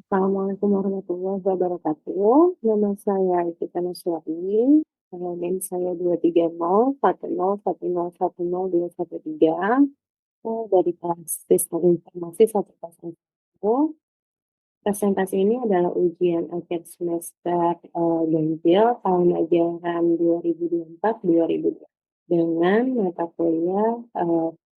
Assalamualaikum warahmatullahi wabarakatuh. Nama saya Ivita Naswari. NIM saya 23010101023 dari kelas Sistem Informasi 101. Presentasi ini adalah ujian akhir semester ganjil tahun ajaran 2024-2025 dengan mata kuliah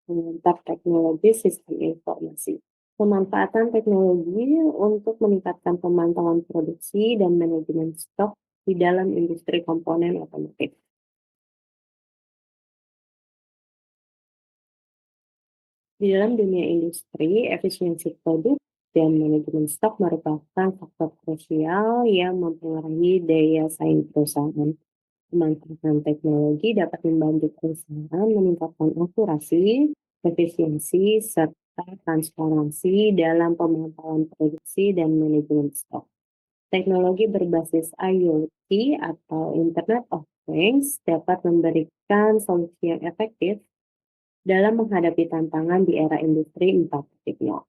pengantar teknologi sistem informasi. Pemanfaatan teknologi untuk meningkatkan pemantauan produksi dan manajemen stok di dalam industri komponen otomotif. Di dalam dunia industri, efisiensi produk dan manajemen stok merupakan faktor krusial yang mempengaruhi daya saing perusahaan. Pemanfaatan teknologi dapat membantu perusahaan meningkatkan akurasi, efisiensi, serta transparansi dalam pemantauan produksi dan manajemen stok. Teknologi berbasis IoT atau Internet of Things dapat memberikan solusi yang efektif dalam menghadapi tantangan di era industri 4.0.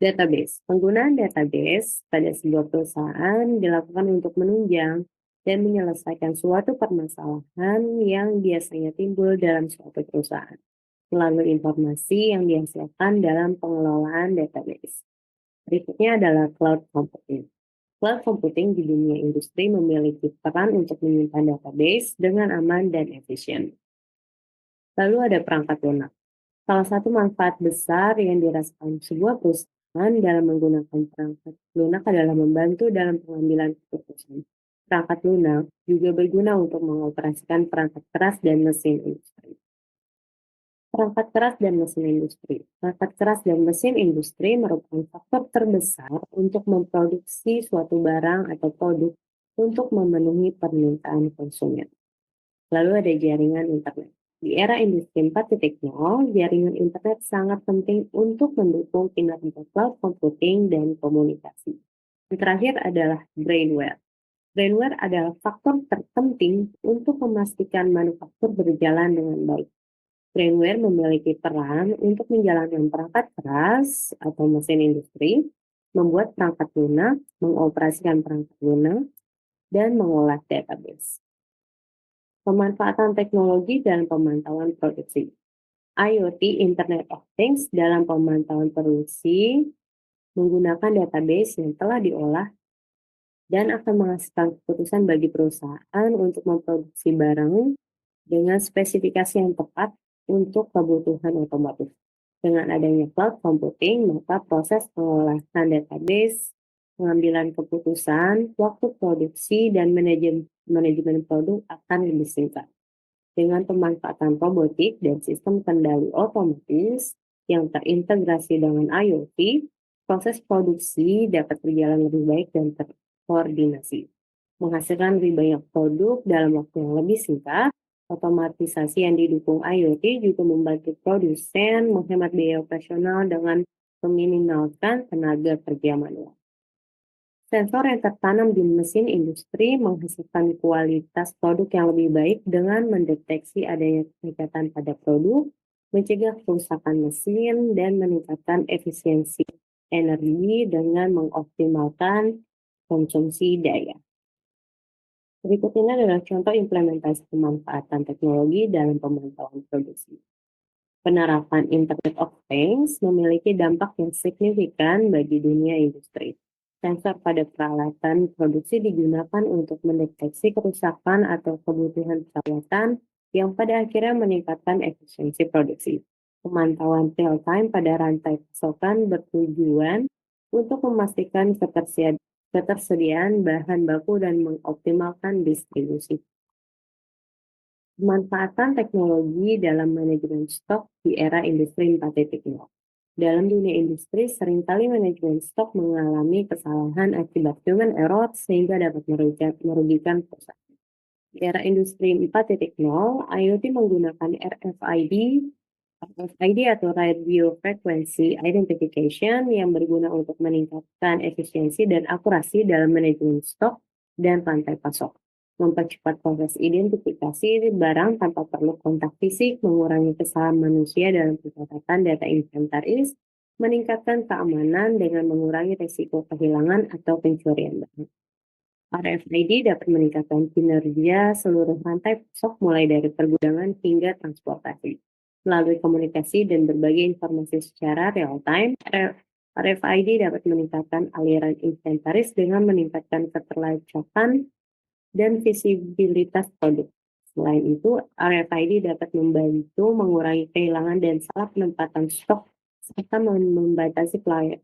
Database. Penggunaan database pada sebuah perusahaan dilakukan untuk menunjang dan menyelesaikan suatu permasalahan yang biasanya timbul dalam suatu perusahaan melalui informasi yang dihasilkan dalam pengelolaan database. Berikutnya adalah cloud computing. Cloud computing di dunia industri memiliki peran untuk menyimpan database dengan aman dan efisien. Lalu ada perangkat lunak. Salah satu manfaat besar yang dirasakan sebuah perusahaan dalam menggunakan perangkat lunak adalah membantu dalam pengambilan keputusan. Perangkat lunak juga berguna untuk mengoperasikan perangkat keras dan mesin industri. Perangkat keras dan mesin industri. Perangkat keras dan mesin industri merupakan faktor terbesar untuk memproduksi suatu barang atau produk untuk memenuhi permintaan konsumen. Lalu ada jaringan internet. Di era industri 4.0, jaringan internet sangat penting untuk mendukung kinerja cloud computing dan komunikasi. Yang terakhir adalah brainware. Brainware adalah faktor terpenting untuk memastikan manufaktur berjalan dengan baik. Brainware memiliki peran untuk menjalankan perangkat keras atau mesin industri, membuat perangkat lunak, mengoperasikan perangkat lunak, dan mengolah database. Pemanfaatan teknologi dalam pemantauan produksi. IoT Internet of Things dalam pemantauan produksi menggunakan database yang telah diolah dan akan menghasilkan keputusan bagi perusahaan untuk memproduksi barang dengan spesifikasi yang tepat untuk kebutuhan otomotif. Dengan adanya cloud computing, maka proses pengolahan database, pengambilan keputusan, waktu produksi, dan manajemen produk akan lebih singkat. Dengan pemanfaatan robotik dan sistem kendali otomatis yang terintegrasi dengan IoT, proses produksi dapat berjalan lebih baik dan terkoordinasi, menghasilkan lebih banyak produk dalam waktu yang lebih singkat. Otomatisasi yang didukung IoT juga membantu produsen menghemat biaya operasional dengan meminimalkan tenaga kerja manual. Sensor yang tertanam di mesin industri menghasilkan kualitas produk yang lebih baik dengan mendeteksi adanya kecacatan pada produk, mencegah kerusakan mesin, dan meningkatkan efisiensi energi dengan mengoptimalkan konsumsi daya. Berikut ini adalah contoh implementasi pemanfaatan teknologi dalam pemantauan produksi. Penerapan Internet of Things memiliki dampak yang signifikan bagi dunia industri. Sensor pada peralatan produksi digunakan untuk mendeteksi kerusakan atau kebutuhan perawatan yang pada akhirnya meningkatkan efisiensi produksi. Pemantauan real-time pada rantai pasokan bertujuan untuk memastikan ketersediaan bahan baku dan mengoptimalkan distribusi. Pemanfaatan teknologi dalam manajemen stok di era industri 4.0. Dalam dunia industri, seringkali manajemen stok mengalami kesalahan akibat human error sehingga dapat merugikan perusahaan. Di era industri 4.0, IoT menggunakan RFID atau Radio Frequency Identification yang berguna untuk meningkatkan efisiensi dan akurasi dalam manajemen stok dan rantai pasok, mempercepat proses identifikasi barang tanpa perlu kontak fisik, mengurangi kesalahan manusia dalam pencatatan data inventaris, meningkatkan keamanan dengan mengurangi risiko kehilangan atau pencurian data. RFID dapat meningkatkan kinerja seluruh rantai pasok mulai dari pergudangan hingga transportasi. Melalui komunikasi dan berbagi informasi secara real-time, RFID dapat meningkatkan aliran inventaris dengan meningkatkan keterlacakan dan visibilitas produk. Selain itu, RFID dapat membantu mengurangi kehilangan dan salah penempatan stok serta membatasi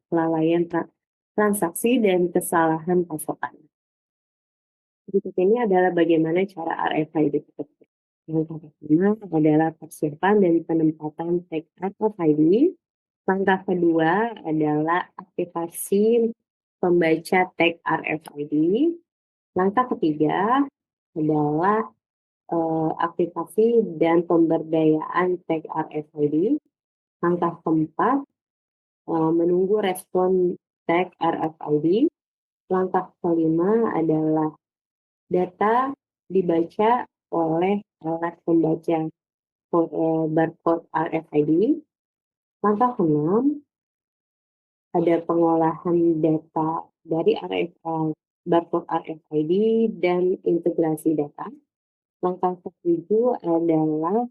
kelalaian transaksi dan kesalahan pasokan. Berikut ini adalah bagaimana cara RFID bekerja. Yang pertama adalah persiapan dan penempatan tag RFID. Langkah kedua adalah aktivasi pembaca tag RFID. Langkah ketiga adalah aktivasi dan pemberdayaan tag RFID. Langkah keempat, menunggu respon tag RFID. Langkah kelima adalah data dibaca oleh alat pembaca barcode RFID. Langkah keenam, ada pengolahan data dari barcode RFID dan integrasi data. Langkah ketujuh adalah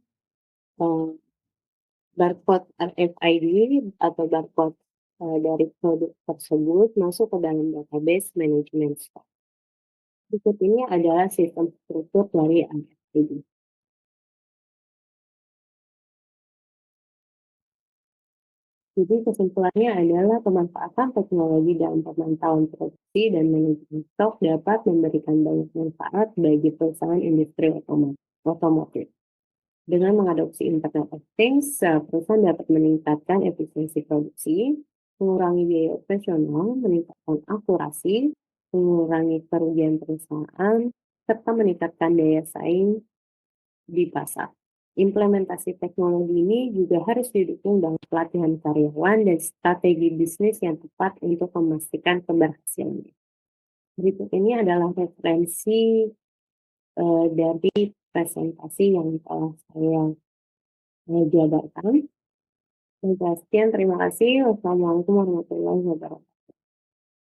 barcode RFID atau barcode dari produk tersebut masuk ke dalam database manajemen stok. Berikut ini adalah sistem struktur dari RFID. Jadi kesimpulannya adalah pemanfaatan teknologi dalam pemantauan produksi dan manajemen stok dapat memberikan banyak manfaat bagi perusahaan industri otomotif. Dengan mengadopsi Internet of Things, perusahaan dapat meningkatkan efisiensi produksi, mengurangi biaya operasional, meningkatkan akurasi, mengurangi kerugian perusahaan, serta meningkatkan daya saing di pasar. Implementasi teknologi ini juga harus didukung dengan pelatihan karyawan dan strategi bisnis yang tepat untuk memastikan keberhasilannya. Berikut ini adalah referensi dari presentasi yang telah saya jabarkan. Sekian, terima kasih. Wassalamualaikum warahmatullahi wabarakatuh.